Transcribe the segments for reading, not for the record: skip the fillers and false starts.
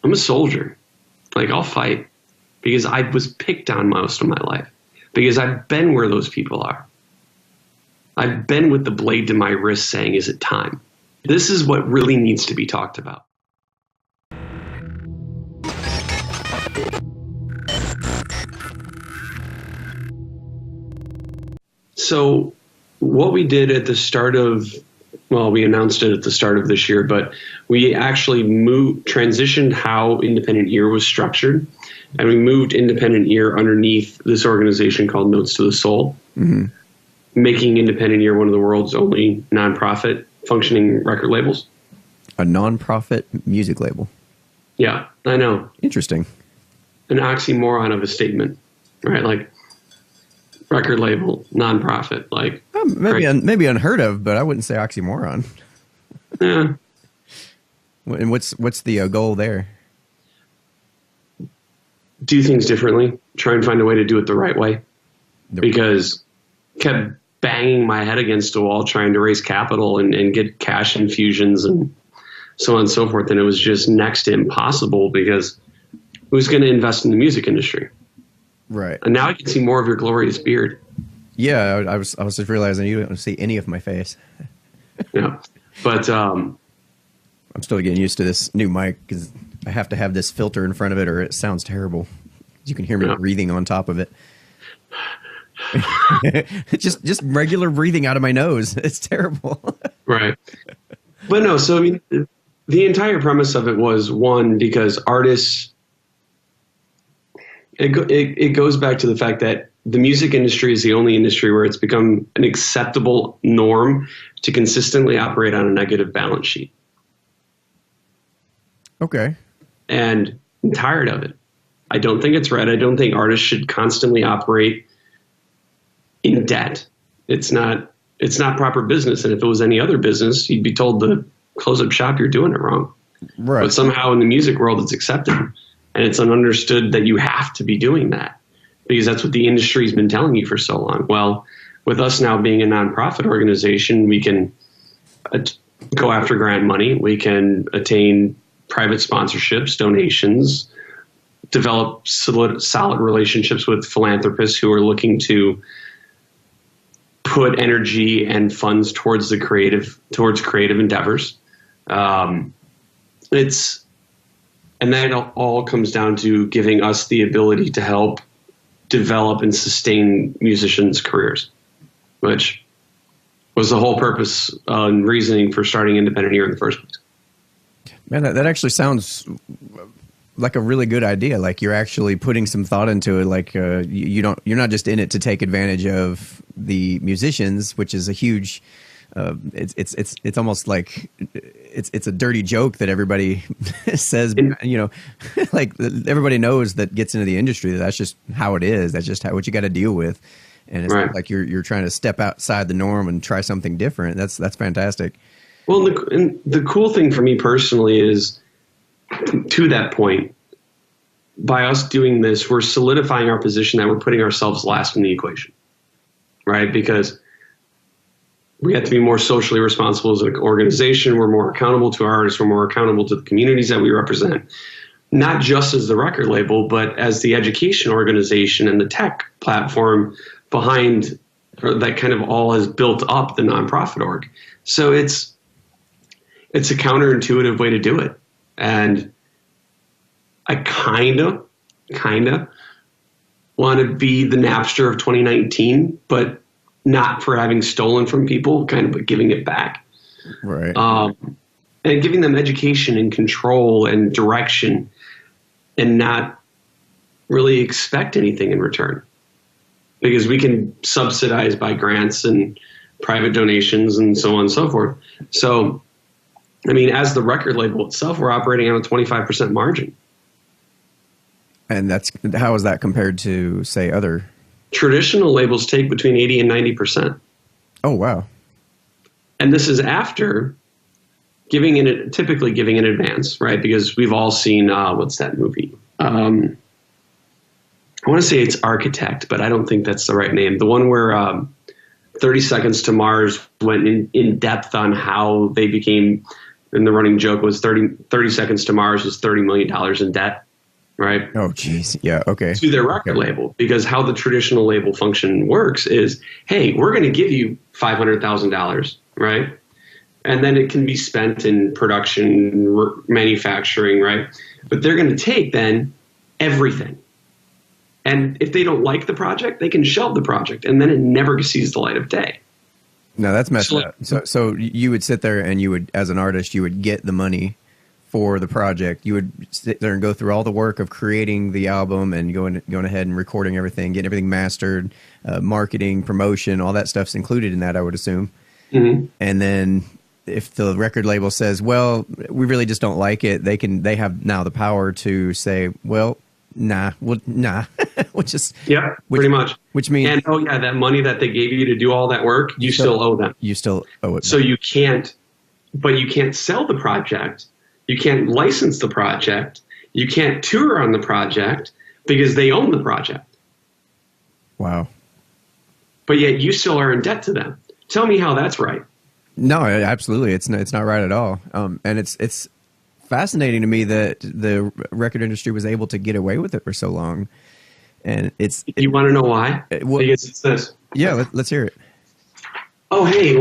I'm a soldier. Like, I'll fight because I was picked on most of my life, because I've been where those people are. I've been with the blade to my wrist saying, is it time? This is what really needs to be talked about. So what we did at the start of, well, we announced it at the start of this year, but we actually transitioned how Independent Ear was structured, and we moved Independent Ear underneath this organization called Notes to the Soul, making Independent Ear one of the world's only nonprofit functioning record labels. A nonprofit music label. Yeah, I know. Interesting. An oxymoron of a statement, right? Like, record label, nonprofit, like maybe unheard of, but I wouldn't say oxymoron. Yeah. And what's the goal there? Do things differently. Try and find a way to do it the right way. Because kept banging my head against a wall trying to raise capital and get cash infusions and so on and so forth, and it was just next to impossible, because who's going to invest in the music industry? Right. And now I can see more of your glorious beard. Yeah, I was just realizing you don't see any of my face. Yeah, but I'm still getting used to this new mic because I have to have this filter in front of it, or it sounds terrible. You can hear me breathing on top of it. just regular breathing out of my nose. It's terrible. Right. But no, so I mean, the entire premise of it was, one, because artists. It goes back to the fact that the music industry is the only industry where it's become an acceptable norm to consistently operate on a negative balance sheet. Okay. And I'm tired of it. I don't think it's right. I don't think artists should constantly operate in debt. It's not proper business. And if it was any other business, you'd be told to close up shop. You're doing it wrong. Right. But somehow in the music world, it's accepted. And it's understood that you have to be doing that because that's what the industry's been telling you for so long. Well, with us now being a nonprofit organization, we can go after grant money. We can attain private sponsorships, donations, develop solid relationships with philanthropists who are looking to put energy and funds towards creative endeavors. And that all comes down to giving us the ability to help develop and sustain musicians' careers, which was the whole purpose and reasoning for starting Independent Ear in the first place. Man, that actually sounds like a really good idea. Like you're actually putting some thought into it. Like you're not just in it to take advantage of the musicians, which is a huge. It's almost like it's a dirty joke that everybody says, you know, like everybody knows that gets into the industry. That's just how it is. That's just what you got to deal with. And it's not like you're trying to step outside the norm and try something different. That's fantastic. Well, the cool thing for me personally is, to that point, by us doing this, we're solidifying our position that we're putting ourselves last in the equation, right? Because we have to be more socially responsible as an organization. We're more accountable to our artists. We're more accountable to the communities that we represent, not just as the record label, but as the education organization and the tech platform behind that kind of all has built up the nonprofit org. So it's a counterintuitive way to do it. And I kind of want to be the Napster of 2019, but not for having stolen from people, kind of, but giving it back. Right. And giving them education and control and direction and not really expect anything in return. Because we can subsidize by grants and private donations and so on and so forth. So, I mean, as the record label itself, we're operating on a 25% margin. And how is that compared to, say, other? Traditional labels take between 80 and 90%. Oh, wow. And this is after typically giving in advance, right? Because we've all seen, what's that movie? I want to say it's Architect, but I don't think that's the right name. The one where 30 Seconds to Mars went in depth on how they became And the running joke was 30 Seconds to Mars was $30 million in debt, right? Oh, geez. Yeah. Okay. To their record label, because how the traditional label function works is, hey, we're going to give you $500,000, right? And then it can be spent in production, manufacturing, right? But they're going to take then everything. And if they don't like the project, they can shelve the project, and then it never sees the light of day. No, that's messed up. So you would sit there and you would, as an artist, you would get the money for the project. You would sit there and go through all the work of creating the album and going ahead and recording everything, getting everything mastered, marketing, promotion, all that stuff's included in that, I would assume. Mm-hmm. And then if the record label says, well, we really just don't like it, they have now the power to say, well, nah. We'll just, pretty much. Which means, and that money that they gave you to do all that work, you still owe them. You still owe it. So you can't sell the project. You can't license the project. You can't tour on the project because they own the project. Wow. But yet you still are in debt to them. Tell me how that's right. No, absolutely. It's not right at all. And it's fascinating to me that the record industry was able to get away with it for so long. And you want to know why? Because it's this. Yeah, let's hear it. Oh, hey,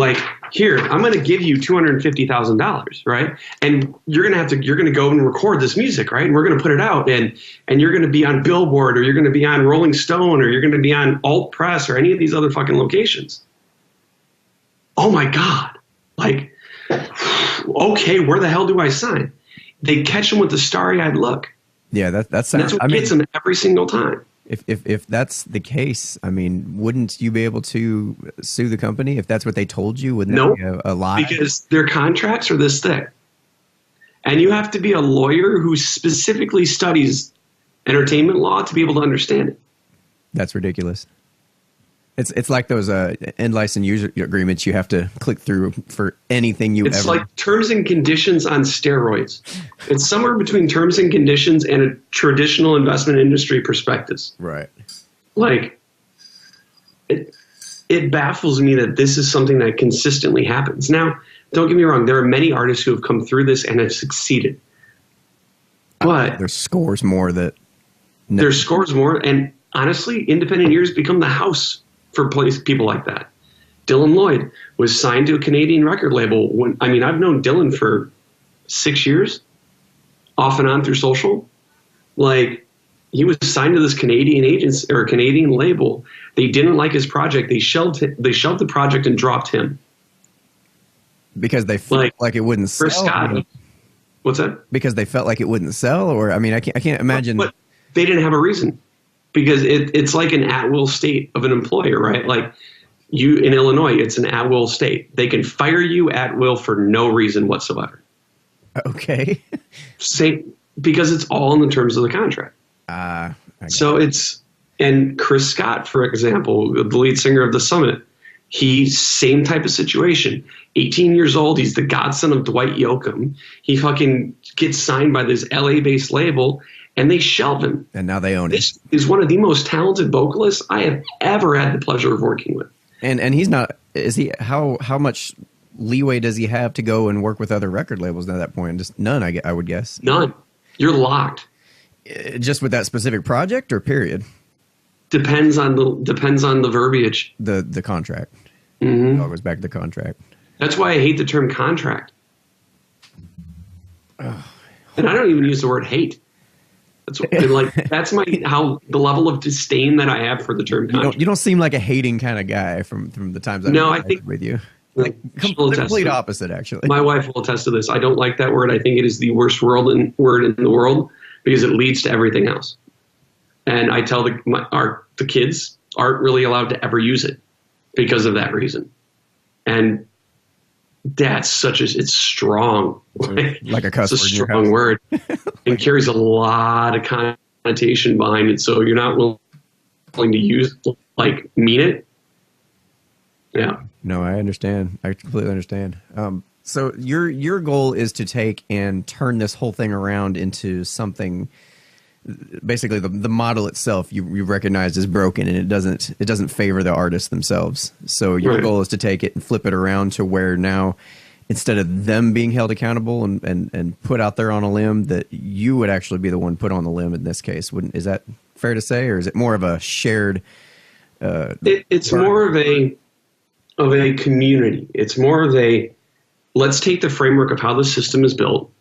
here, I'm going to give you $250,000, right? And you're going to go and record this music, right? And we're going to put it out, and you're going to be on Billboard, or you're going to be on Rolling Stone, or you're going to be on Alt Press, or any of these other fucking locations. Oh my God. Okay, where the hell do I sign? They catch them with the starry-eyed look. Yeah, that's what gets them every single time. If that's the case, I mean, wouldn't you be able to sue the company if that's what they told you? Wouldn't that be a lie? Because their contracts are this thick. And you have to be a lawyer who specifically studies entertainment law to be able to understand it. That's ridiculous. It's like those end license user agreements you have to click through for anything you ever. It's like terms and conditions on steroids. It's somewhere between terms and conditions and a traditional investment industry prospectus. Right. It baffles me that this is something that consistently happens. Now, don't get me wrong. There are many artists who have come through this and have succeeded. But there's scores more that. No. There's scores more. And honestly, independent ears become the house for people like that. Dylan Lloyd was signed to a Canadian record label. I've known Dylan for 6 years, off and on through social. He was signed to this Canadian agency or a Canadian label. They didn't like his project. They shelved the project and dropped him because they felt like it wouldn't sell. Scott, what's that? Because they felt like it wouldn't sell, or I can't imagine. But they didn't have a reason. Because it's like an at-will state of an employer, right? You in Illinois, it's an at-will state. They can fire you at will for no reason whatsoever. Okay. Because it's all in the terms of the contract. And Chris Scott, for example, the lead singer of The Summit, same type of situation. 18 years old, he's the godson of Dwight Yoakam. He fucking gets signed by this LA-based label, and they shelve him. And now they own it. This is one of the most talented vocalists I have ever had the pleasure of working with. And he's not. Is he? How much leeway does he have to go and work with other record labels at that point? Just none, I would guess. None. You're locked. Just with that specific project, or period? Depends on the verbiage. The contract. Mm-hmm. It goes back to the contract. That's why I hate the term contract. And I don't even use the word hate. That's the level of disdain that I have for the term contract. You don't seem like a hating kind of guy from the times I've been with you. Complete opposite, actually. My wife will attest to this. I don't like that word. I think it is the worst word in the world because it leads to everything else. And I tell the kids aren't really allowed to ever use it because of that reason. And that's it's strong. Like a cuss word. It's a strong word. And carries a lot of connotation behind it. So you're not willing to use, mean it. Yeah. No, I understand. I completely understand. So your goal is to take and turn this whole thing around into something. Basically, the model itself you recognize is broken, and it doesn't favor the artists themselves. So your goal is to take it and flip it around to where now instead of them being held accountable and put out there on a limb, that you would actually be the one put on the limb in this case. Is that fair to say, or is it more of a shared? It's more of a community. It's more of a, let's take the framework of how the system is built.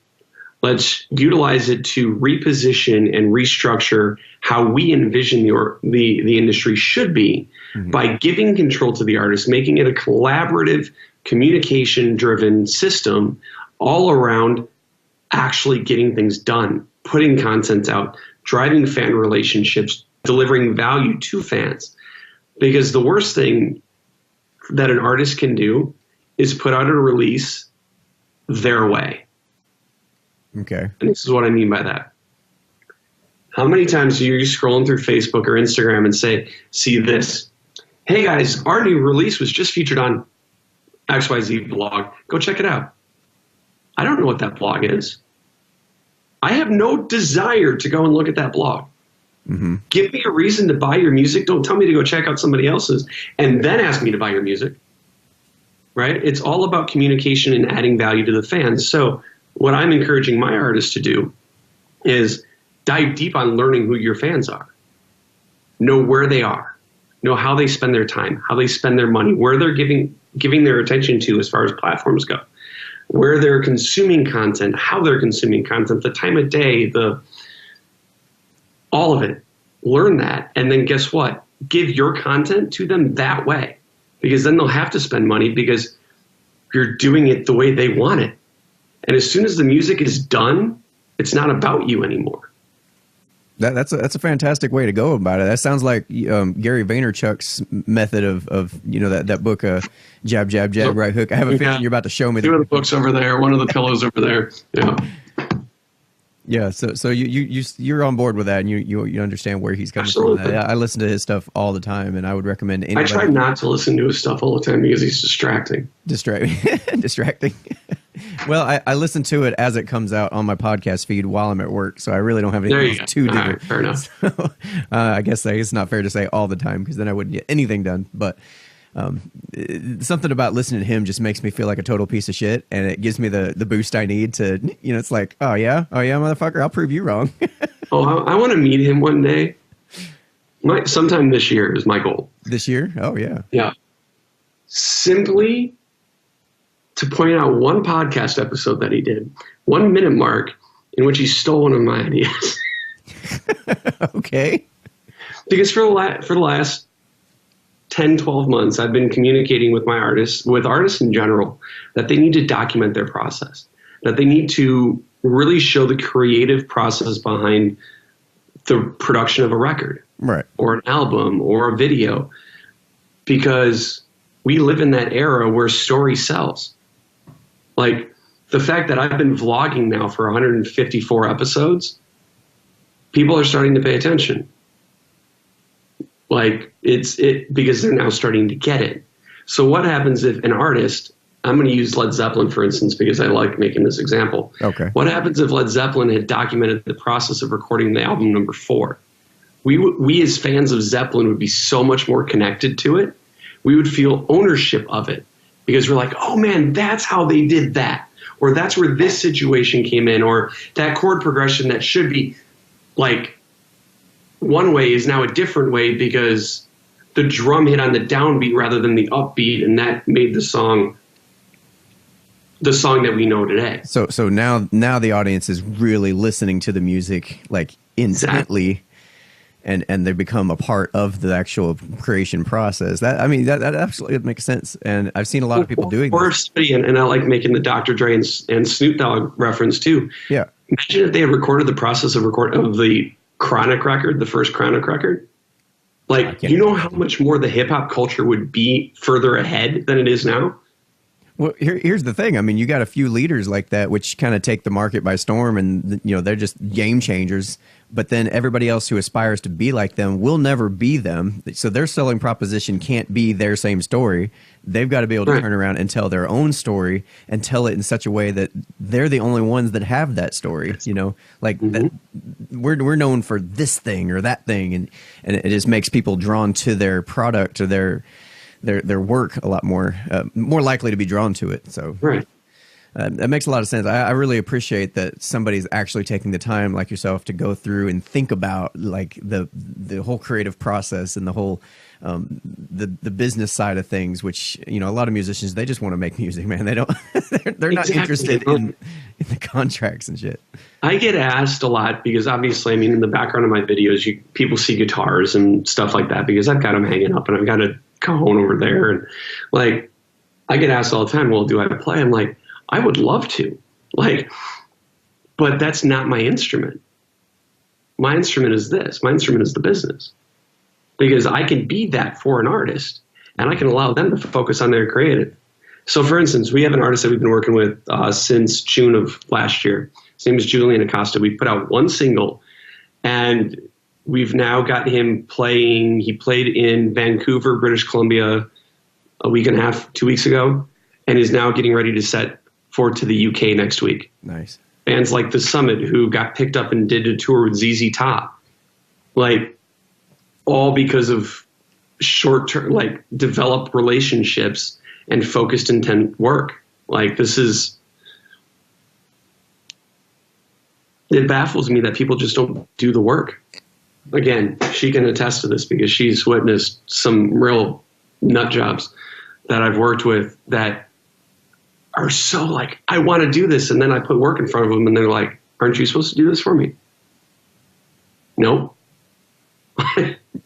Let's utilize it to reposition and restructure how we envision the industry should be by giving control to the artist, making it a collaborative, communication-driven system all around actually getting things done, putting content out, driving fan relationships, delivering value to fans. Because the worst thing that an artist can do is put out a release their way. Okay. And this is what I mean by that. How many times are you scrolling through Facebook or Instagram and see this? Hey guys, our new release was just featured on XYZ blog. Go check it out. I don't know what that blog is. I have no desire to go and look at that blog. Give me a reason to buy your music. Don't tell me to go check out somebody else's and then ask me to buy your music. Right? It's all about communication and adding value to the fans. So what I'm encouraging my artists to do is dive deep on learning who your fans are. Know where they are. Know how they spend their time, how they spend their money, where they're giving their attention to as far as platforms go, where they're consuming content, how they're consuming content, the time of day, all of it. Learn that. And then guess what? Give your content to them that way, because then they'll have to spend money because you're doing it the way they want it. And as soon as the music is done, it's not about you anymore. That's a fantastic way to go about it. That sounds like Gary Vaynerchuk's method of that book, jab, jab, jab, right hook. I have a feeling you're about to show me. Two of the books over there, one of the pillows over there. Yeah. Yeah. So you're on board with that, and you understand where he's coming Absolutely. from. I listen to his stuff all the time, and I would recommend anybody. I try not to listen to his stuff all the time because he's distracting. Distracting. Well, I listen to it as it comes out on my podcast feed while I'm at work, so I really don't have anything else to do. Right, fair enough. So, I guess it's not fair to say all the time, because then I wouldn't get anything done. But something about listening to him just makes me feel like a total piece of shit, and it gives me the boost I need to, it's like, oh yeah, motherfucker, I'll prove you wrong. I want to meet him one day. Sometime this year is my goal. This year? Oh yeah. Yeah. Simply to point out one podcast episode that he did, 1 minute mark, in which he stole one of my ideas. Okay. Because for the last 10, 12 months, I've been communicating with artists in general, that they need to document their process, that they need to really show the creative process behind the production of a record, right, or an album or a video, because we live in that era where story sells. Like the fact that I've been vlogging now for 154 episodes, people are starting to pay attention. Like because they're now starting to get it. So what happens if an artist, I'm going to use Led Zeppelin, for instance, because I like making this example. Okay. What happens if Led Zeppelin had documented the process of recording the album number 4? We as fans of Zeppelin would be so much more connected to it. We would feel ownership of it, because we're like, oh man, that's how they did that. Or that's where this situation came in. Or that chord progression that should be like one way is now a different way because the drum hit on the downbeat rather than the upbeat. And that made the song that we know today. So now the audience is really listening to the music like intently. Exactly. And they become a part of the actual creation process. That absolutely makes sense. And I've seen a lot of people doing this. And I like making the Dr. Dre and Snoop Dogg reference too. Yeah. Imagine if they had recorded the process of the Chronic record, the first Chronic record. Like, you know how much more the hip hop culture would be further ahead than it is now? Well, here's the thing. I mean, you got a few leaders like that, which kind of take the market by storm, and they're just game changers. But then everybody else who aspires to be like them will never be them. So their selling proposition can't be their same story. They've got to be able to turn around and tell their own story and tell it in such a way that they're the only ones that have that story. That we're known for this thing or that thing, and it just makes people drawn to their product or their work a lot more likely to be drawn to it. So right. That makes a lot of sense. I really appreciate that somebody's actually taking the time, like yourself, to go through and think about like the whole creative process and the whole the business side of things. Which, you know, a lot of musicians, they just want to make music, man. They don't they're not interested in the contracts and shit. I get asked a lot because obviously, I mean, in the background of my videos, people see guitars and stuff like that because I've got them hanging up and I've got a cajon over there, and like I get asked all the time, well, do I play? I'm like, I would love to, like, but that's not my instrument. My instrument is this. My instrument is the business, because I can be that for an artist and I can allow them to focus on their creative. So for instance, we have an artist that we've been working with since June of last year. His name is Julian Acosta. We put out one single and we've now got him playing. He played in Vancouver, British Columbia a week and a half, 2 weeks ago, and is now getting ready to set forward to the UK next week. Nice. Bands like The Summit, who got picked up and did a tour with ZZ Top, like all because of short-term, like developed relationships and focused intent work. Like it baffles me that people just don't do the work. Again, she can attest to this because she's witnessed some real nut jobs that I've worked with that are so like, I want to do this. And then I put work in front of them and they're like, aren't you supposed to do this for me? No.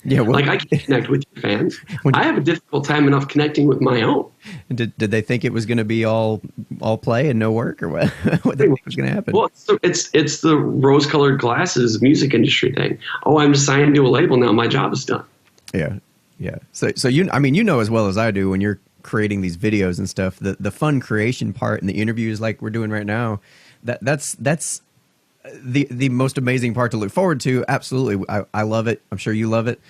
Yeah, well, like I can connect with your fans. I have a difficult time enough connecting with my own. Did they think it was going to be all play and no work, or what? What they think was going to happen? Well, it's the rose-colored glasses music industry thing. Oh, I'm signed to a label now. My job is done. Yeah. So you, I mean, you know as well as I do, when you're creating these videos and stuff, the fun creation part and the interviews like we're doing right now, that's the most amazing part to look forward to. Absolutely. I love it. I'm sure you love it.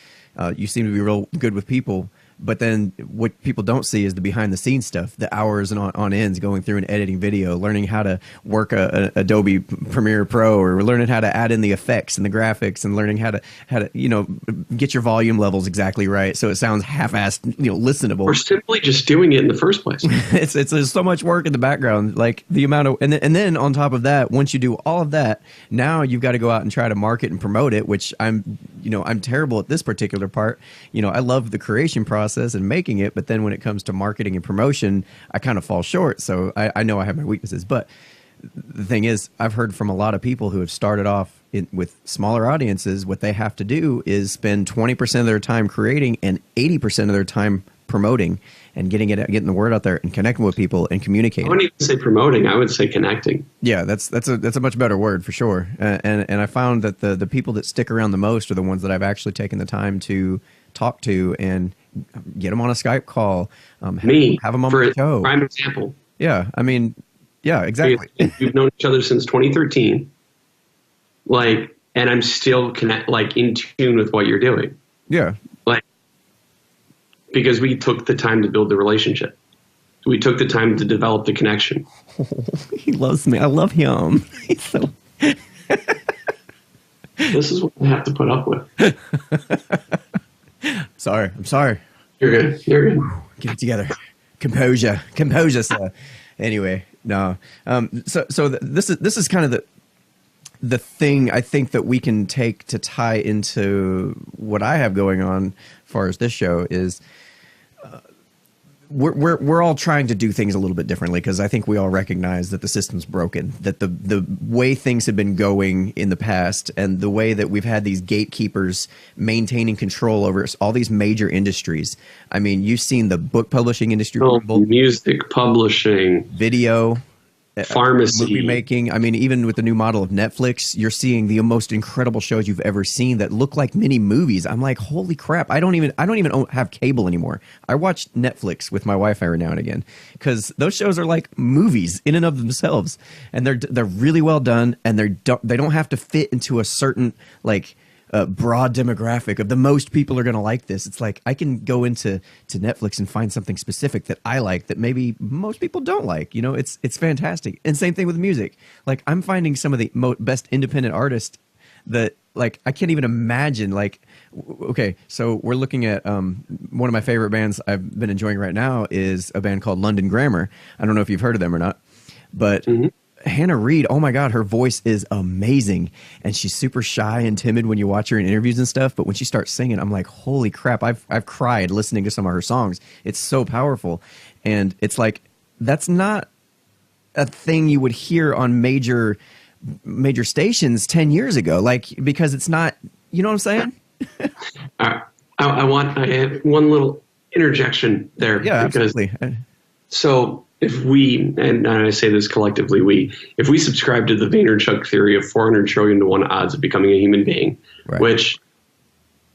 You seem to be real good with people. But then what people don't see is the behind the scenes stuff, the hours and on ends going through and editing video, learning how to work a Adobe Premiere Pro, or learning how to add in the effects and the graphics, and learning how to, you know, get your volume levels exactly right so it sounds half-assed, you know, listenable. Or simply just doing it in the first place. It's there's so much work in the background, like the amount of, and then on top of that, once you do all of that, now you've got to go out and try to market and promote it, which I'm terrible at this particular part. You know, I love the creation process and making it, but then when it comes to marketing and promotion, I kind of fall short. So I know I have my weaknesses, but the thing is, I've heard from a lot of people who have started off with smaller audiences, what they have to do is spend 20% of their time creating and 80% of their time promoting and getting the word out there and connecting with people and communicating. I wouldn't even say promoting. I would say connecting. Yeah, that's a much better word for sure. And I found that the people that stick around the most are the ones that I've actually taken the time to talk to and get them on a Skype call. Have them on the show. Prime example. Yeah, I mean, yeah, exactly. We've known each other since 2013. Like, and I'm still in tune with what you're doing. Yeah. Like, because we took the time to build the relationship. We took the time to develop the connection. He loves me. I love him. He's so. This is what I have to put up with. I'm sorry. You're good. Get it together. Composure, sir. Anyway, no. So this is kind of the thing I think that we can take to tie into what I have going on as far as this show is. We're all trying to do things a little bit differently, because I think we all recognize that the system's broken, that the way things have been going in the past and the way that we've had these gatekeepers maintaining control over all these major industries. I mean, you've seen the book publishing industry, music publishing, video, pharmacy, movie making. I mean, even with the new model of Netflix, you're seeing the most incredible shows you've ever seen that look like mini movies. I'm like, holy crap! I don't even have cable anymore. I watch Netflix with my wife every now and again, because those shows are like movies in and of themselves, and they're really well done, and they don't have to fit into a certain broad demographic of the most people are going to like this. It's like I can go into Netflix and find something specific that I like that maybe most people don't like. You know, it's fantastic. And same thing with music. Like, I'm finding some of the best independent artists that, like, I can't even imagine. Like, okay, so we're looking at one of my favorite bands I've been enjoying right now is a band called London Grammar. I don't know if you've heard of them or not. But Hannah Reid, oh my God, her voice is amazing. And she's super shy and timid when you watch her in interviews and stuff. But when she starts singing, I'm like, holy crap, I've cried listening to some of her songs. It's so powerful. And it's like, that's not a thing you would hear on major stations 10 years ago. Like, because it's not, you know what I'm saying? I have one little interjection there. Yeah, because, absolutely. So if we, and I say this collectively, if we subscribe to the Vaynerchuk theory of 400 trillion to 1 odds of becoming a human being, right, which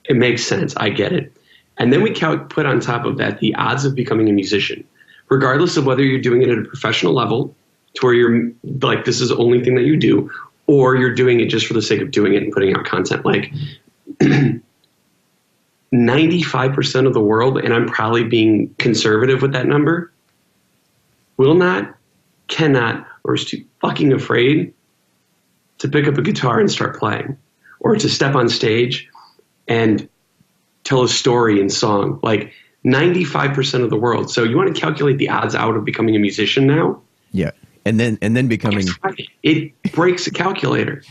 it makes sense, I get it. And then we put on top of that the odds of becoming a musician, regardless of whether you're doing it at a professional level to where you're like, this is the only thing that you do, or you're doing it just for the sake of doing it and putting out content. Like 95% of the world, and I'm probably being conservative with that number, will not, cannot, or is too fucking afraid to pick up a guitar and start playing, or to step on stage and tell a story in song. Like 95% of the world. So you want to calculate the odds out of becoming a musician now? Yeah. And then becoming, it breaks a calculator.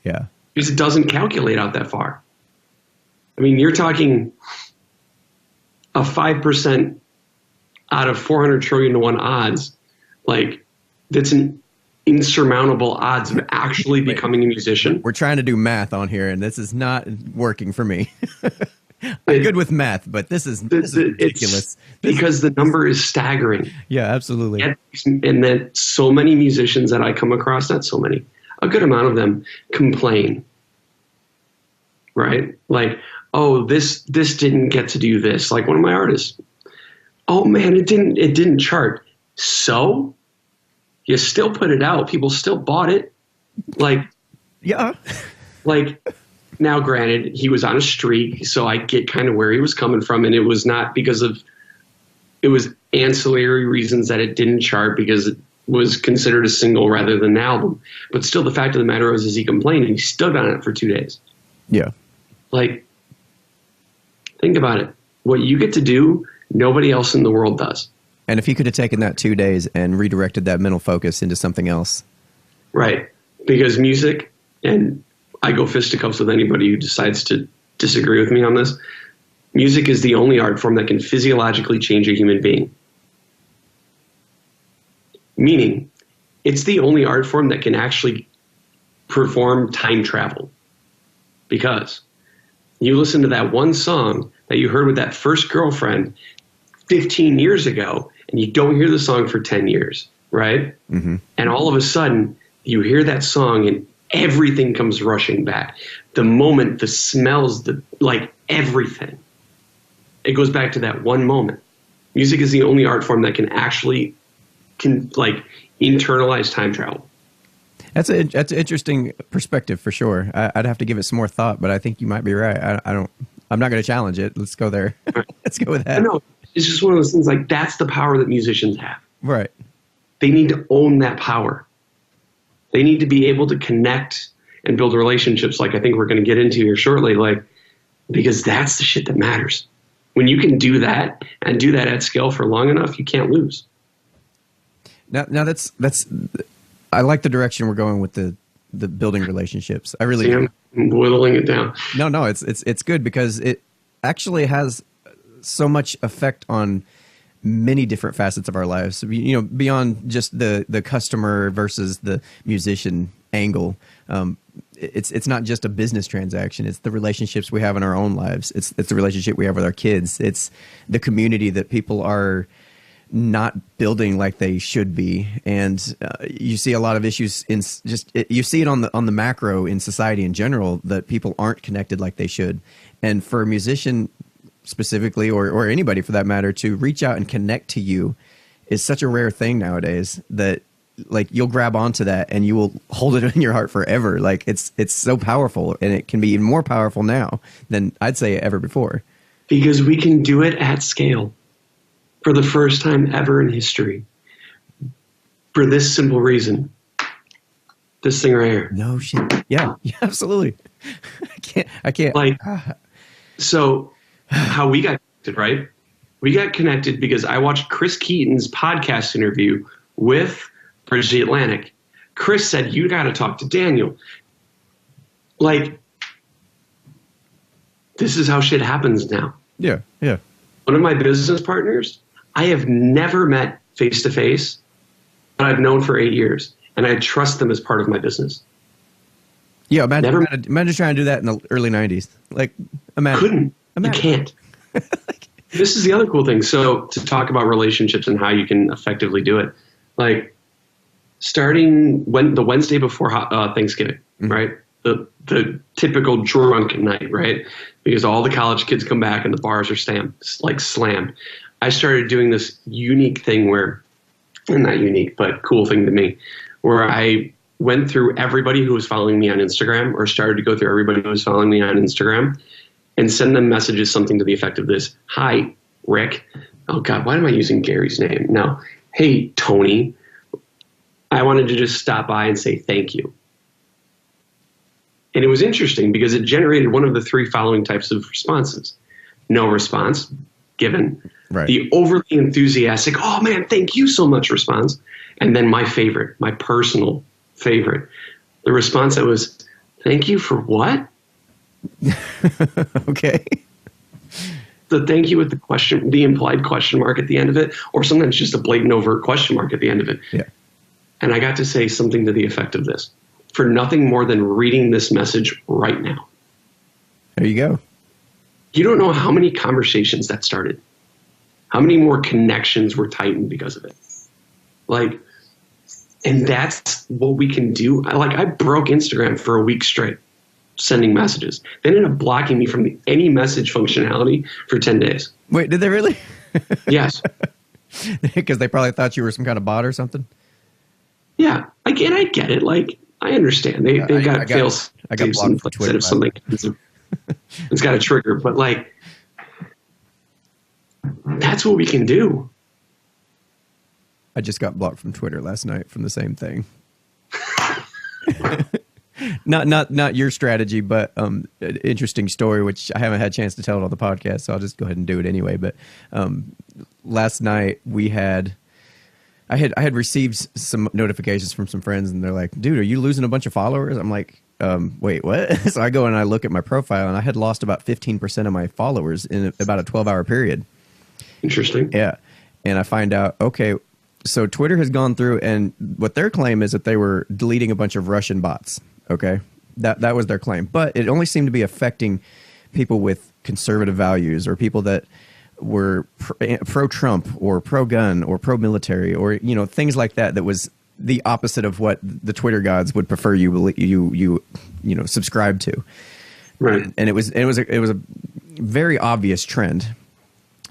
Yeah. Because it doesn't calculate out that far. I mean, you're talking a 5% out of 400 trillion to 1 odds. Like, that's an insurmountable odds of actually becoming a musician. We're trying to do math on here, and this is not working for me. I'm good with math, but this is ridiculous. Because the number is staggering. Yeah, absolutely. And that so many musicians that I come across, not so many, a good amount of them complain. Right? Like, oh, this didn't get to do this. Like one of my artists. Oh man, it didn't chart. So you still put it out. People still bought it. Like, yeah. Like, now granted, he was on a streak, so I get kind of where he was coming from, and it was not because of, it was ancillary reasons that it didn't chart because it was considered a single rather than an album. But still, the fact of the matter is he complained and he stood on it for 2 days. Yeah. Like, think about it. What you get to do, nobody else in the world does. And if he could have taken that 2 days and redirected that mental focus into something else. Right. Because music, and I go fisticuffs with anybody who decides to disagree with me on this, music is the only art form that can physiologically change a human being. Meaning, it's the only art form that can actually perform time travel. Because you listen to that one song that you heard with that first girlfriend 15 years ago, and you don't hear the song for 10 years, right? Mm-hmm. And all of a sudden, you hear that song and everything comes rushing back. The moment, the smells, like everything. It goes back to that one moment. Music is the only art form that can actually internalize time travel. That's an interesting perspective for sure. I'd have to give it some more thought, but I think you might be right. I'm not going to challenge it. Let's go there. Let's go with that. No, it's just one of those things, like, that's the power that musicians have. Right. They need to own that power. They need to be able to connect and build relationships, like I think we're going to get into here shortly, like, because that's the shit that matters. When you can do that and do that at scale for long enough, you can't lose. Now that's I like the direction we're going with the building relationships. I really do. I'm whittling it down. No, it's good because it actually has so much effect on many different facets of our lives. You know, beyond just the customer versus the musician angle. It's not just a business transaction. It's the relationships we have in our own lives. It's the relationship we have with our kids. It's the community that people are not building like they should be. And you see a lot of issues you see it on the macro in society in general, that people aren't connected like they should. And for a musician specifically, or anybody for that matter, to reach out and connect to you is such a rare thing nowadays that, like, you'll grab onto that and you will hold it in your heart forever. Like, it's so powerful, and it can be even more powerful now than I'd say ever before. Because we can do it at scale for the first time ever in history. For this simple reason. This thing right here. No shit. Yeah, absolutely. I can't. Like, so how we got connected, right? We got connected because I watched Chris Keaton's podcast interview with Bridge the Atlantic. Chris said, you got to talk to Daniel. Like, this is how shit happens now. Yeah, yeah. One of my business partners, I have never met face to face, but I've known for 8 years, and I trust them as part of my business. Yeah, imagine trying to do that in the early 90s. Like, imagine. You can't. This is the other cool thing. So to talk about relationships and how you can effectively do it, like starting the Wednesday before Thanksgiving, right? The typical drunk night, right? Because all the college kids come back and the bars are slammed. I started doing this unique thing where, and not unique, but cool thing to me, where I went through everybody who was following me on Instagram, or started to go through everybody who was following me on Instagram, and send them messages something to the effect of this: hi, Rick. Oh God, why am I using Gary's name? No. Hey, Tony. I wanted to just stop by and say thank you. And it was interesting because it generated one of the 3 following types of responses. No response given. Right. The overly enthusiastic, oh man, thank you so much response. And then my favorite, my personal favorite, the response that was, thank you for what? Okay. The thank you with the implied question mark at the end of it, or sometimes just a blatant overt question mark at the end of it. Yeah. And I got to say something to the effect of this: for nothing more than reading this message right now. There you go. You don't know how many conversations that started, how many more connections were tightened because of it. Like, and that's what we can do. I broke Instagram for a week straight, sending messages. They ended up blocking me from any message functionality for 10 days. Wait, did they really? Yes. Because they probably thought you were some kind of bot or something? Yeah. I get it. Like, I understand. They've got fail safes in place that if something it's got a trigger. But, like, that's what we can do. I just got blocked from Twitter last night from the same thing. Not your strategy, but an interesting story, which I haven't had a chance to tell it on the podcast, so I'll just go ahead and do it anyway. But last night I had received some notifications from some friends, and they're like, dude, are you losing a bunch of followers? I'm like, wait, what? So I go and I look at my profile, and I had lost about 15% of my followers in about a 12-hour period. Interesting. Yeah. And I find out, okay, so Twitter has gone through, and what their claim is that they were deleting a bunch of Russian bots. Okay. That was their claim. But it only seemed to be affecting people with conservative values, or people that were pro-Trump or pro-gun or pro-military, or, you know, things like that. That was the opposite of what the Twitter gods would prefer you subscribe to. Right. And it was a very obvious trend.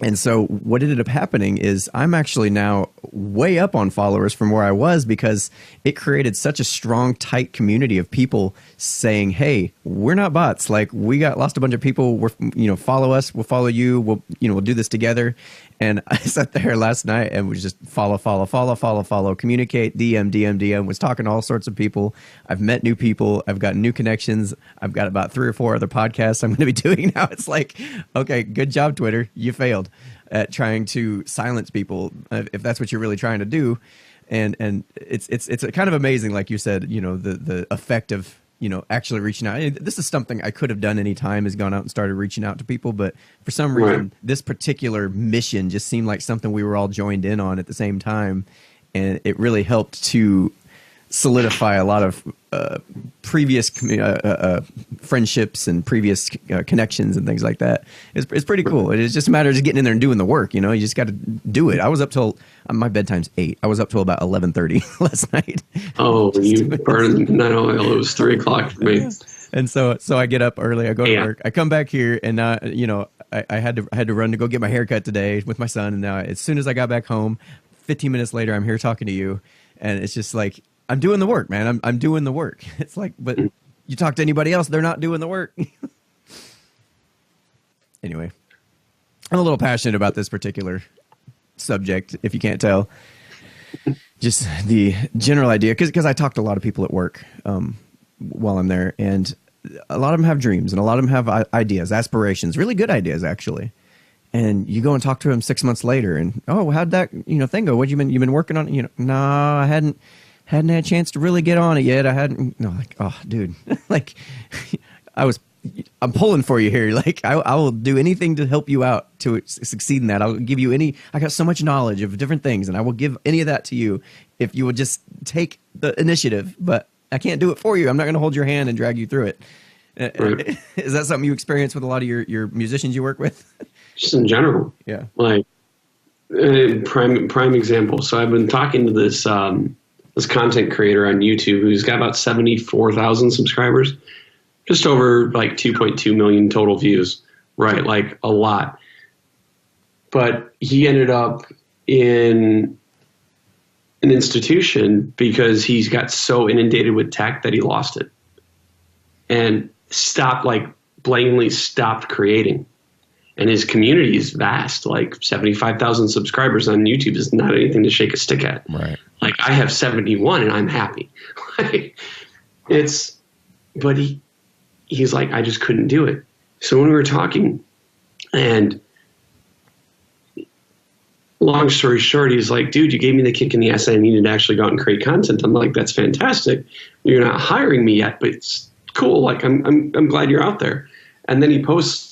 And so what ended up happening is I'm actually now way up on followers from where I was, because it created such a strong, tight community of people saying, hey, we're not bots. Like, we lost a bunch of people. Follow us. We'll follow you. We'll do this together. And I sat there last night and was just follow, communicate, DM, was talking to all sorts of people. I've met new people. I've got new connections. I've got about 3 or 4 other podcasts I'm going to be doing now. It's like, okay, good job, Twitter. You failed at trying to silence people, if that's what you're really trying to do. And it's kind of amazing, like you said, the effect of, actually reaching out. This is something I could have done any time, is gone out and started reaching out to people. But for some reason, this particular mission just seemed like something we were all joined in on at the same time. And it really helped to solidify a lot of previous friendships and previous connections and things like that. It's pretty cool. It's just a matter of just getting in there and doing the work. You just got to do it. I was up till my bedtime's 8. I was up till about 11:30 last night. Oh, you burned the midnight oil. It was 3 o'clock for me. And so I get up early. I go to work. I come back here, and I had to run to go get my haircut today with my son. And now, as soon as I got back home, 15 minutes later, I'm here talking to you, and it's just like, I'm doing the work, man. I'm doing the work. It's like, but you talk to anybody else, they're not doing the work. Anyway, I'm a little passionate about this particular subject, if you can't tell. Just the general idea, because I talk to a lot of people at work while I'm there, and a lot of them have dreams, and a lot of them have ideas, aspirations, really good ideas, actually. And you go and talk to them 6 months later, and, oh, how'd that thing go? What you've been working on? No, I hadn't. hadn't had a chance to really get on it yet. I hadn't, no, like, oh, dude, like, I'm pulling for you here. Like, I will do anything to help you out to succeed in that. I'll give you I got so much knowledge of different things, and I will give any of that to you if you would just take the initiative, but I can't do it for you. I'm not going to hold your hand and drag you through it. Right. Is that something you experience with a lot of your musicians you work with? Just in general. Yeah. Like, prime example. So I've been talking to this content creator on YouTube who's got about 74,000 subscribers, just over like 2.2 million total views, right? Like a lot. But he ended up in an institution because he's got so inundated with tech that he lost it and blatantly stopped creating. And his community is vast, like 75,000 subscribers on YouTube is not anything to shake a stick at. Right. Like I have 71 and I'm happy. But he's like, I just couldn't do it. So when we were talking, and long story short, he's like, dude, you gave me the kick in the ass. I needed to actually go out and create content. I'm like, that's fantastic. You're not hiring me yet, but it's cool. Like I'm glad you're out there. And then he posts.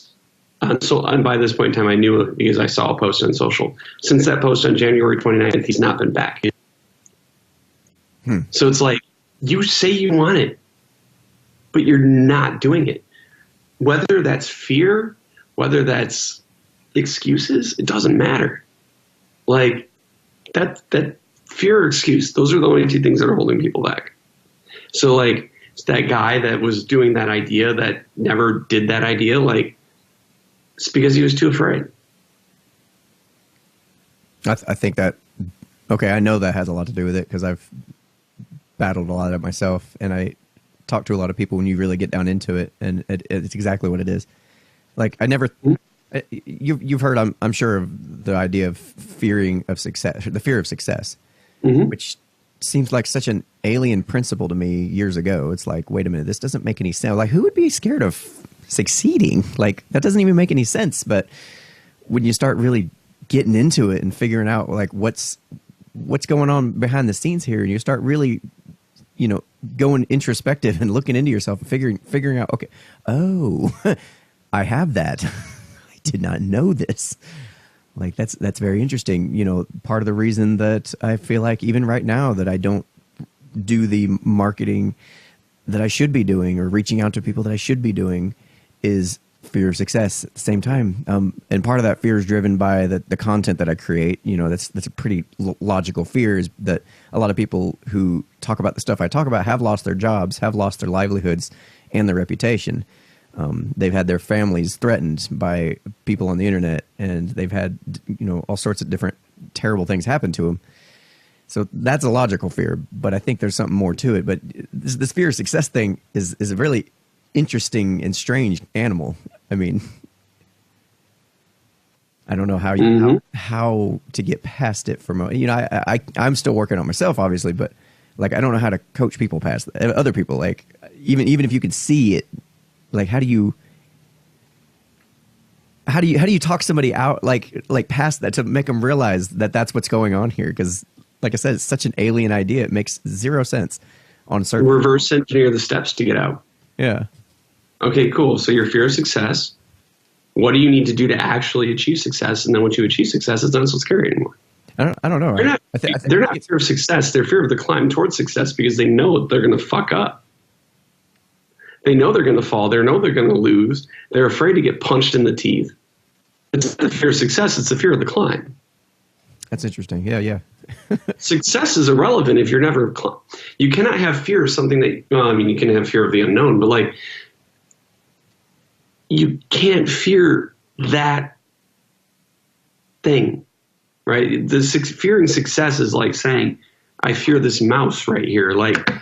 And by this point in time, I knew it because I saw a post on social. Since that post on January 29th, he's not been back. So it's like, you say you want it, but you're not doing it. Whether that's fear, whether that's excuses, it doesn't matter. Like that fear or excuse, those are the only two things that are holding people back. So like it's that guy that was doing that idea that never did that idea, like, it's because he was too afraid. I think that, okay, I know that has a lot to do with it because I've battled a lot of it myself, and I talk to a lot of people when you really get down into it, and it's exactly what it is. Like I never, you've heard, I'm sure, of the idea of fearing of success, the fear of success, which seems like such an alien principle to me years ago. It's like, wait a minute, this doesn't make any sense. Like, who would be scared of succeeding? Like that doesn't even make any sense. But when you start really getting into it and figuring out like what's going on behind the scenes here, and you start really, going introspective and looking into yourself and figuring out, okay, oh, I have that. I did not know this. Like that's very interesting. Part of the reason that I feel like even right now that I don't do the marketing that I should be doing or reaching out to people that I should be doing is fear of success at the same time. And part of that fear is driven by the content that I create. That's a pretty logical fear, is that a lot of people who talk about the stuff I talk about have lost their jobs, have lost their livelihoods and their reputation. They've had their families threatened by people on the internet, and they've had, all sorts of different terrible things happen to them. So that's a logical fear, but I think there's something more to it. But this fear of success thing is a really interesting and strange animal. I mean, I don't know how to get past it from, I'm still working on myself, obviously, but like, I don't know how to coach people past other people. Like even if you can see it, like, how do you talk somebody out, like past that to make them realize that that's what's going on here? Cause like I said, it's such an alien idea. It makes zero sense on certain. Reverse engineer the steps to get out. Yeah. Okay, cool. So your fear of success, what do you need to do to actually achieve success? And then once you achieve success, it's not so scary anymore. I don't know. They're not fear of success. They're fear of the climb towards success because they know they're going to fuck up. They know they're going to fall. They know they're going to lose. They're afraid to get punched in the teeth. It's not the fear of success. It's the fear of the climb. That's interesting. Yeah. Success is irrelevant if you're never. You cannot have fear of something that. Well, I mean, you can have fear of the unknown, but like, you can't fear that thing, right? Fearing success is like saying, "I fear this mouse right here." Like,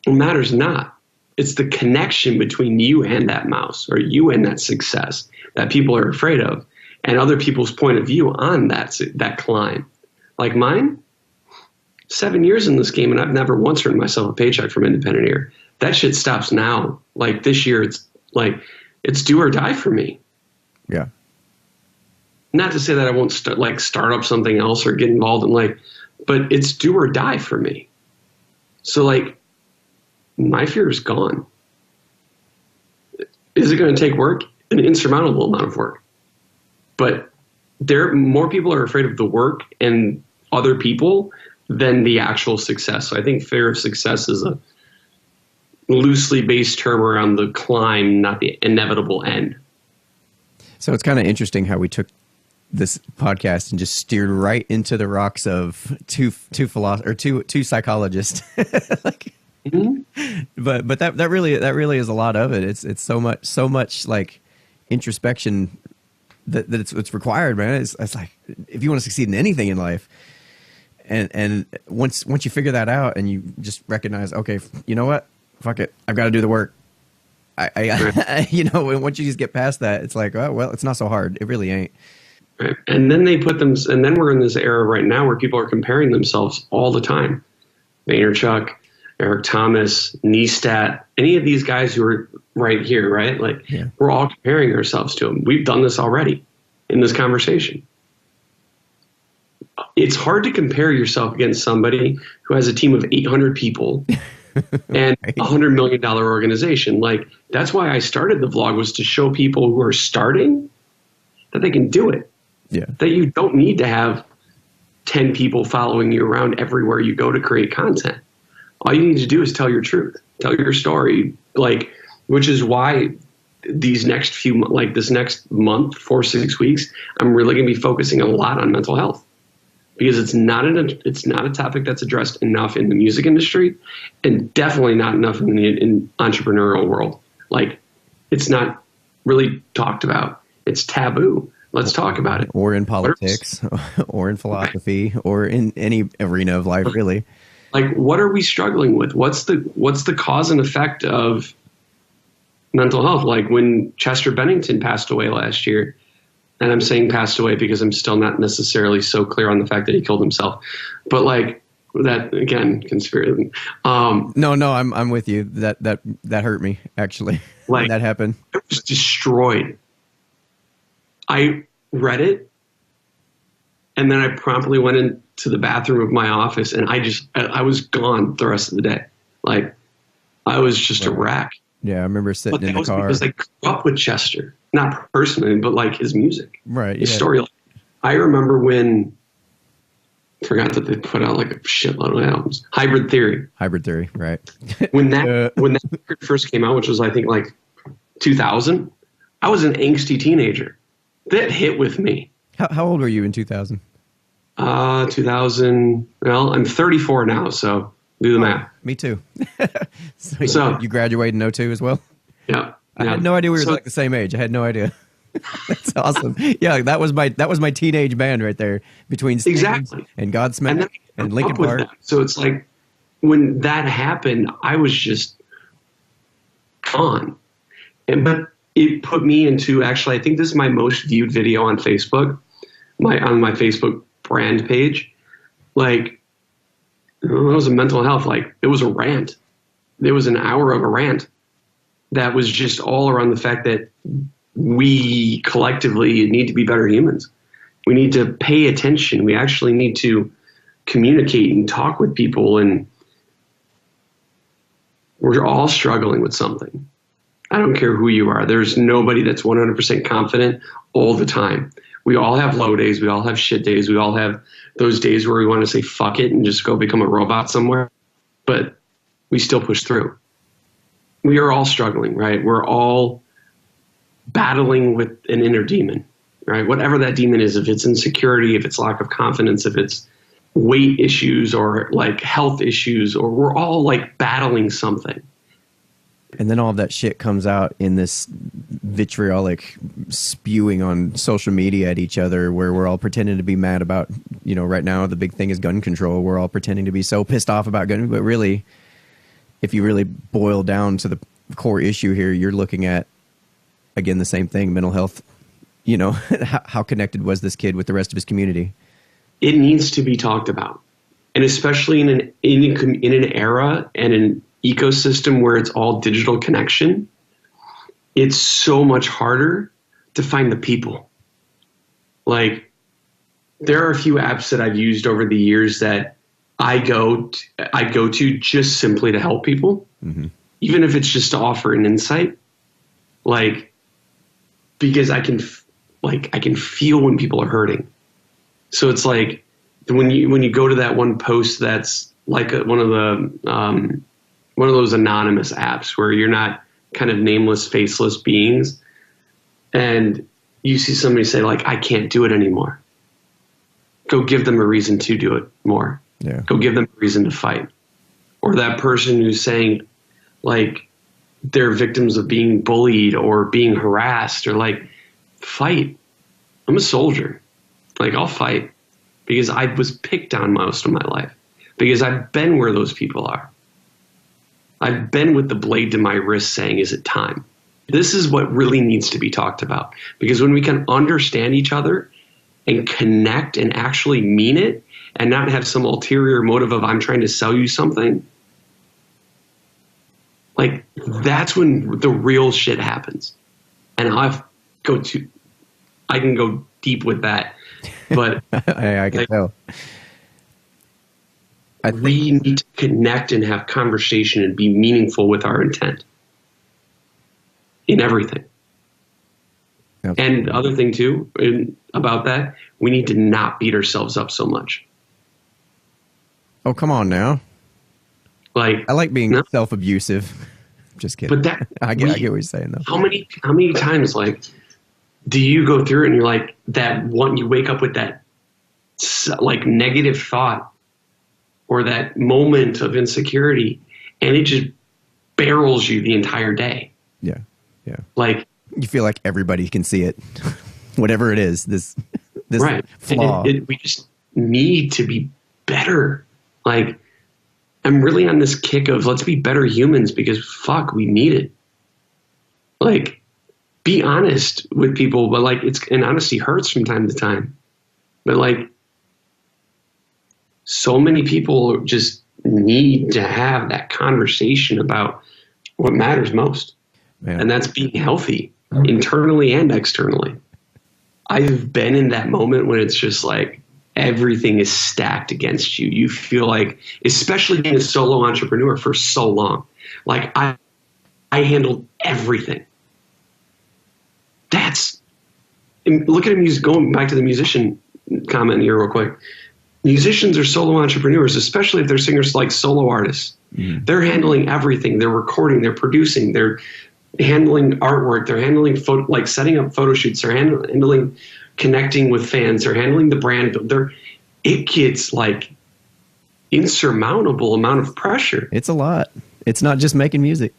it matters not. It's the connection between you and that mouse, or you and that success, that people are afraid of, and other people's point of view on that climb. Like mine, 7 years in this game, and I've never once earned myself a paycheck from Independent Ear. That shit stops now. Like this year, it's do or die for me. Yeah. Not to say that I won't start up something else or get involved in but it's do or die for me. So like, my fear is gone. Is it going to take work? An insurmountable amount of work. But more people are afraid of the work and other people than the actual success. So I think fear of success is a loosely based term around the climb, not the inevitable end. So it's kind of interesting how we took this podcast and just steered right into the rocks of two psychologists. Like, but that really is a lot of it. It's so much like introspection that it's required, man. It's like, if you want to succeed in anything in life, and once you figure that out and you just recognize, okay, you know what, fuck it, I've got to do the work. I you know, once you just get past that, it's like, oh well, it's not so hard. It really ain't. Right. And then and then we're in this era right now where people are comparing themselves all the time. Vaynerchuk, Eric Thomas, Neistat, any of these guys who are right here, right? Like, we're all comparing ourselves to them. We've done this already in this conversation. It's hard to compare yourself against somebody who has a team of 800 people and a $100 million organization. Like, that's why I started the vlog, was to show people who are starting that they can do it. Yeah. That you don't need to have 10 people following you around everywhere you go to create content. All you need to do is tell your truth, tell your story, like, which is why this next month, 4-6 weeks, I'm really going to be focusing a lot on mental health, because it's not a topic that's addressed enough in the music industry, and definitely not enough in the entrepreneurial world. Like, it's not really talked about. It's taboo. Let's talk about it. Or in politics, or in philosophy, or in any arena of life, really. Like, what are we struggling with? What's the cause and effect of mental health? Like, when Chester Bennington passed away last year, and I'm saying passed away because I'm still not necessarily so clear on the fact that he killed himself, but like, that, again, conspiracy. No, I'm with you. That hurt me, actually. Like, that happened. I was destroyed. I read it, and then I promptly went into the bathroom of my office, and I was gone the rest of the day. Like, I was just a wreck. Yeah, I remember sitting in the car. Because I grew up with Chester, not personally, but like his music, right? His story. I remember when, forgot that they put out like a shitload of albums. Hybrid Theory, right? when that record first came out, which was, I think, like 2000, I was an angsty teenager. That hit with me. How old were you in 2000? 2000. Well, I'm 34 now, so do the math. Me too. so you graduated in 2002 as well? Yeah. I had no idea we were like the same age. I had no idea. That's awesome. Yeah, that was my teenage band right there, between Stings and Godsmack and Linkin Park. So it's like, when that happened, I was just gone. But it put me into, actually, I think this is my most viewed video on Facebook, on my Facebook brand page. Like, it was a mental health, like, it was a rant. There was an hour of a rant that was just all around the fact that we collectively need to be better humans. We need to pay attention. We actually need to communicate and talk with people, and we're all struggling with something. I don't care who you are. There's nobody that's 100% confident all the time. We all have low days. We all have shit days. We all have those days where we want to say fuck it and just go become a robot somewhere. But we still push through. We are all struggling, right? We're all battling with an inner demon, right? Whatever that demon is, if it's insecurity, if it's lack of confidence, if it's weight issues or like health issues, or we're all like battling something. And then all of that shit comes out in this vitriolic spewing on social media at each other, where we're all pretending to be mad about, right now the big thing is gun control. We're all pretending to be so pissed off about gun, but really, if you really boil down to the core issue here, you're looking at, again, the same thing, mental health. How connected was this kid with the rest of his community? It needs to be talked about, and especially in an era and an ecosystem where it's all digital connection, it's so much harder to find the people. Like, there are a few apps that I've used over the years that I go to just simply to help people, even if it's just to offer an insight, like, because I can feel when people are hurting. So it's like when you go to that one post that's like one of those anonymous apps where you're not kind of nameless, faceless beings, and you see somebody say like, I can't do it anymore. Go give them a reason to do it more. Yeah. Go give them a reason to fight. Or that person who's saying like they're victims of being bullied or being harassed, or like, fight. I'm a soldier. Like, I'll fight because I was picked on most of my life, because I've been where those people are. I've been with the blade to my wrist saying, is it time? This is what really needs to be talked about, because when we can understand each other and connect and actually mean it and not have some ulterior motive of I'm trying to sell you something, like, that's when the real shit happens. And I can go deep with that, but I can tell. We need to connect and have conversation and be meaningful with our intent in everything. Absolutely. And the other thing too about that, we need to not beat ourselves up so much. Oh, come on now. Like, I like being self-abusive. Just kidding. But I get what you're saying though. How many times, like, do you go through and you're like, that one, you wake up with that like negative thought or that moment of insecurity, and it just barrels you the entire day. Yeah. Yeah. Like, you feel like everybody can see it, whatever it is, this right. flaw. We just need to be better. Like, I'm really on this kick of let's be better humans, because fuck, we need it. Like, be honest with people, but like, and honesty hurts from time to time. But like, so many people just need to have that conversation about what matters most. Man. And that's being healthy internally and externally. I've been in that moment when it's just like everything is stacked against you. You feel like, especially being a solo entrepreneur for so long, like I handled everything. Look at a music, going back to the musician comment here real quick. Musicians are solo entrepreneurs, especially if they're singers, like solo artists. Mm. They're handling everything. They're recording, they're producing, they're handling artwork, they're handling like setting up photo shoots, they're handling connecting with fans, they're handling the brand. It gets like insurmountable amount of pressure. It's a lot. It's not just making music.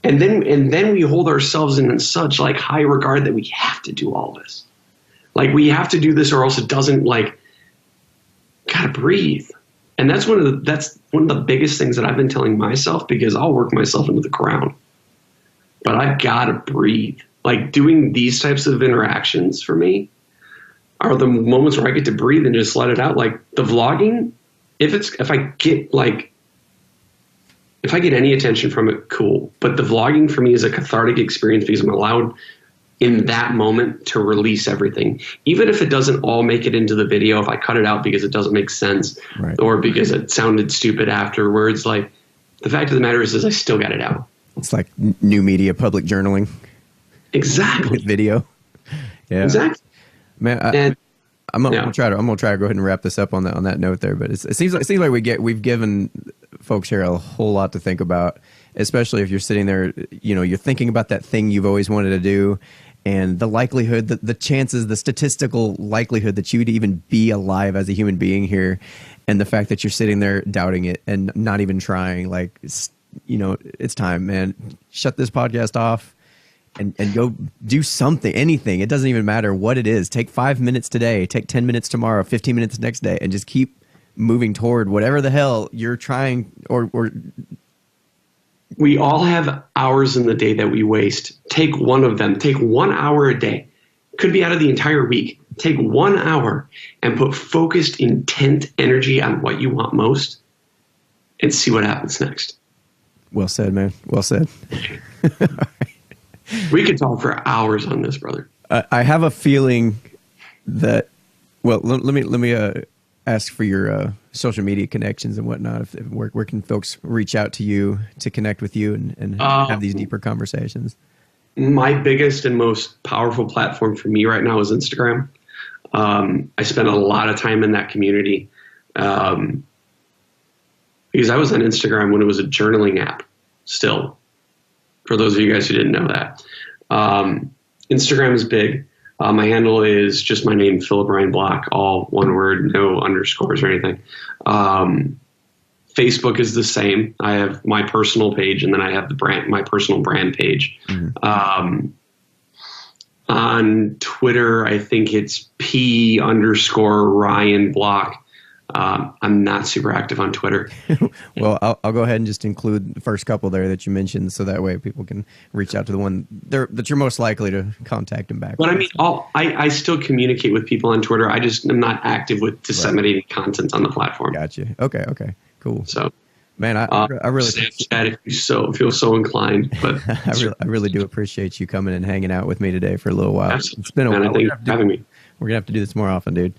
And then we hold ourselves in such like high regard that we have to do all this. Like, we have to do this or else it doesn't, like, gotta breathe. And that's one of the biggest things that I've been telling myself, because I'll work myself into the ground. But I've gotta breathe. Like, doing these types of interactions for me are the moments where I get to breathe and just let it out. Like, the vlogging, if I get any attention from it, cool. But the vlogging for me is a cathartic experience, because I'm allowed in that moment to release everything. Even if it doesn't all make it into the video, if I cut it out because it doesn't make sense, right, or because it sounded stupid afterwards, like, the fact of the matter is I still got it out. It's like new media, public journaling. Exactly. With video. Yeah. Exactly. Man, I'm gonna try to go ahead and wrap this up on that note there. But it seems like we've given folks here a whole lot to think about, especially if you're sitting there, you're thinking about that thing you've always wanted to do, and the likelihood, the chances, the statistical likelihood that you would even be alive as a human being here, and the fact that you're sitting there doubting it and not even trying. Like, it's time, man. Shut this podcast off and go do something, anything. It doesn't even matter what it is. Take 5 minutes today, take 10 minutes tomorrow, 15 minutes next day, and just keep moving toward whatever the hell you're trying. Or we all have hours in the day that we waste. Take one of them. Take 1 hour a day. Could be out of the entire week. Take 1 hour and put focused, intent energy on what you want most, and see what happens next. Well said, man. Well said. We could talk for hours on this, brother. I have a feeling that Well, let me ask for your social media connections and whatnot. Where can folks reach out to you to connect with you and have these deeper conversations? My biggest and most powerful platform for me right now is Instagram. I spend a lot of time in that community because I was on Instagram when it was a journaling app still, for those of you guys who didn't know that. Instagram is big. My handle is just my name, Phillip Ryan Block, all one word, no underscores or anything. Facebook is the same. I have my personal page, and then I have my personal brand page. Mm-hmm. On Twitter, I think it's P_Ryan Block. I'm not super active on Twitter. Well, I'll go ahead and just include the first couple there that you mentioned, so that way people can reach out to the one that you're most likely to contact them back. But I mean, I still communicate with people on Twitter. I just am not active with disseminating content on the platform. Gotcha. Okay. Cool. So, man, I really Snapchat if you feel so inclined. But I really do appreciate you coming and hanging out with me today for a little while. Absolutely. It's been a while. Thank you for having me. We're gonna have to do this more often, dude.